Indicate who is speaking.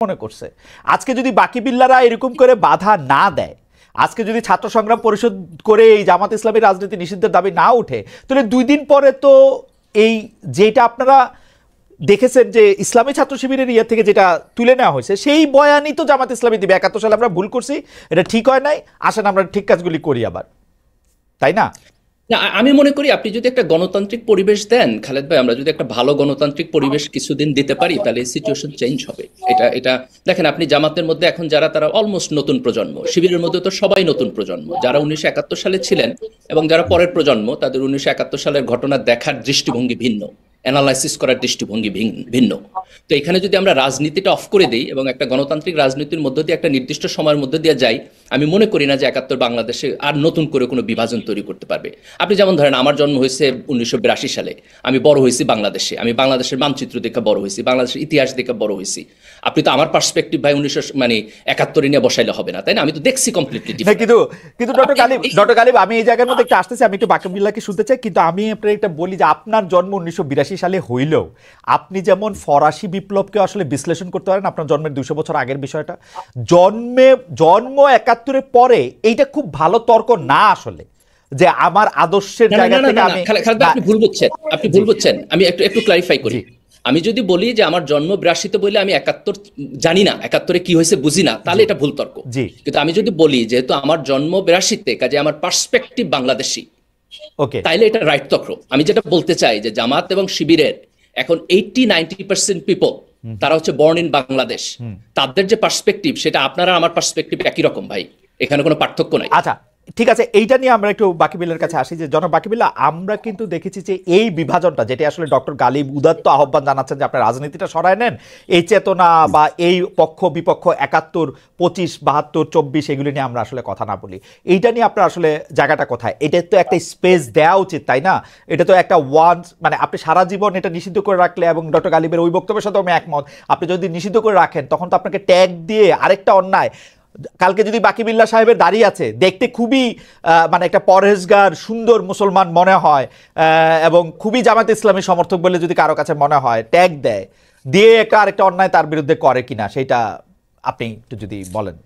Speaker 1: মনে করছে আজকে যদি বাকি বিল্লারা এরকম করে বাধা না দেয়, আজকে যদি ছাত্র সংগ্রাম পরিষদ করে এই জামাত ইসলামী রাজনীতি নিষিদ্ধের দাবি না উঠে, তাহলে 2 দিন পরে তো এই যেটা আপনারা দেখেছেন যে ইসলামী ছাত্র শিবিরের ইয়ে থেকে যেটা তুলে নেওয়া হয়েছে সেই বয়ানই তো জামাত ইসলামী দিবে। 71 সালে আমরা ভুল করছি, এটা ঠিক হয় নাই, আসেন আমরা ঠিক কাজগুলি করি আবার, তাই না?
Speaker 2: না, আমি মনে করি আপনি যদি একটা গণতান্ত্রিক পরিবেশ দেন খালেদ ভাই, আমরা যদি একটা ভালো গণতান্ত্রিক পরিবেশ কিছুদিন দিতে পারি তাহলে সিচুয়েশন চেঞ্জ হবে। এটা দেখেন, আপনি জামাতের মধ্যে এখন যারা, তারা অলমোস্ট নতুন প্রজন্ম, শিবিরের মধ্যে তো সবাই নতুন প্রজন্ম, যারা 1971 সালে ছিলেন এবং যারা পরের প্রজন্ম, তাদের 1971 সালের ঘটনা দেখার দৃষ্টিভঙ্গি ভিন্ন, অ্যানালাইসিস করার দৃষ্টিভঙ্গি ভিন্ন। তো এখানে যদি আমরা রাজনীতিটা অফ করে দিই এবং একটা গণতান্ত্রিক রাজনীতির মধ্য দিয়ে একটা নির্দিষ্ট সময়ের মধ্যে দিয়ে যাই, আমি মনে করি না যে 71 বাংলাদেশে আর নতুন করে কোনো বিভাজন তৈরি করতে পারবে। আপনি যেমন ধরেন, আমার জন্ম হয়েছে 1982 সালে, আমি বড় হয়েছি বাংলাদেশে, আমি বাংলাদেশের মানচিত্র দেখে বড় হয়েছি, বাংলাদেশের ইতিহাস দেখে বড় হয়েছি। আপনি তো আমার পার্সপেক্টিভ ভাই 1971 নিয়ে বসাইলে হবে না, তাই না? আমি তো দেখছি কমপ্লিটলি।
Speaker 1: কিন্তু ডক্টর গালিব, আমি এই জায়গার মধ্যে একটু আসতেছি, আমি একটু বাকি বিল্লাহকে শুনতে চাই, কিন্তু আমি আপনার একটা বলি যে আপনার জন্ম 1982 সালে হইলেও আপনি যেমন ফরাসি বিপ্লবকে আসলে বিশ্লেষণ করতে পারেন, আপনার জন্মের 200 বছর আগের বিষয়টা, জন্ম 71 পরে এইটা খুব ভালো তর্ক না আসলে, যে আমার আদর্শের জায়গা থেকে আমি।
Speaker 2: আপনি ভুল বুঝছেন। আমি একটু ক্লারিফাই করি। আমি যদি বলি যে আমার জন্ম 82-তে বলে আমি 71 জানি না, 71-এ কি হয়েছে বুঝি না, তাহলে এটা ভুল তর্ক। কিন্তু আমি যদি বলি যেহেতু আমার জন্ম 82-তে, কাজে আমার পার্সপেক্টিভ বাংলাদেশি, ওকে, তাইলে এটা রাইট তর্ক। আমি যেটা বলতে চাই যে জামাত এবং শিবিরের এখন 80-90% পিপল, তারা হচ্ছে বর্ন ইন বাংলাদেশ, তাদের যে পার্সপেক্টিভ সেটা আপনারা আমার পার্সপেক্টিভ একই রকম ভাই, এখানে কোনো পার্থক্য নাই।
Speaker 1: আচ্ছা, ঠিক আছে, এইটা নিয়ে আমরা একটু বাকি বিল্লার কাছে আসি। যে জনাব বাকি বিল্লাহ, আমরা কিন্তু দেখেছি যে এই বিভাজনটা, যেটা আসলে ডক্টর গালিব উদাত্ত আহ্বান জানাচ্ছেন যে আপনার রাজনীতিটা সরায় নেন, এই চেতনা বা এই পক্ষ বিপক্ষ 71, 25, 72, 24 এগুলি নিয়ে আমরা আসলে কথা না বলি, এইটা নিয়ে আপনার আসলে জায়গাটা কোথায়? এটা তো একটা স্পেস দেওয়া উচিত, তাই না? এটা তো একটা মানে আপনি সারা জীবন এটা নিষিদ্ধ করে রাখলে, এবং ডক্টর গালিবের ওই বক্তব্যের সাথে আমি একমত, আপনি যদি নিষিদ্ধ করে রাখেন তখন তো আপনাকে ট্যাগ দিয়ে আরেকটা অন্যায়, কালকে যদি বাকি বিল্লাহ সাহেবের দাঁড়িয়ে আছে দেখতে খুবই মানে একটা পরহেজগার সুন্দর মুসলমান মনে হয়, এবং খুবই জামাত ইসলামী সমর্থক বলে যদি কারো কাছে মনে হয়, ট্যাগ দেয় দিয়ে একটা আরেকটা অন্যায় তার বিরুদ্ধে করে কিনা, সেটা আপনি একটু যদি বলেন।